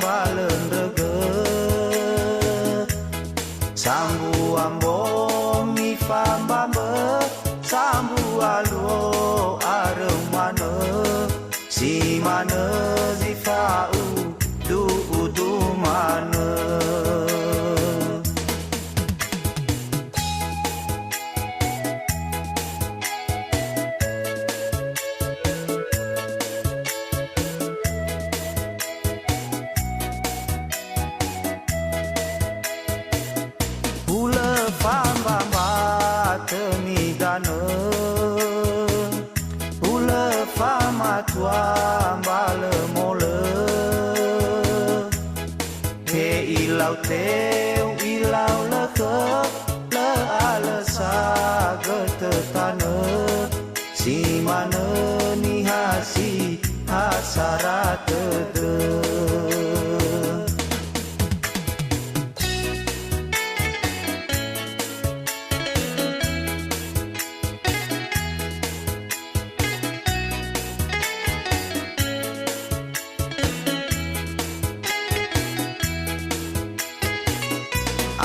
balen rege sambu ambo mi fambambe sambu alu areng mana si mana zifau du mana Ula fama tua bale mole He ilau teu ilau le ke le ala sa getetane Si mana ni hasi hasarat tede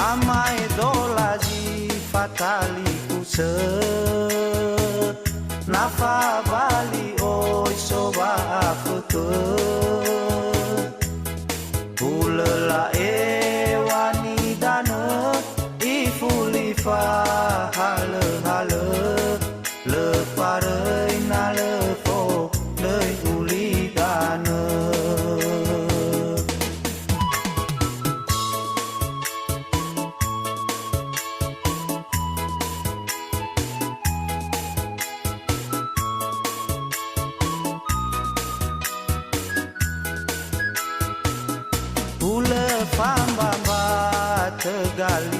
Amai dolaji fatali kuset Nafa bali oi soba afke Pulela ewani dana ifulifa hale hale Le parei na le fo le uli dana Ule fambamba tegali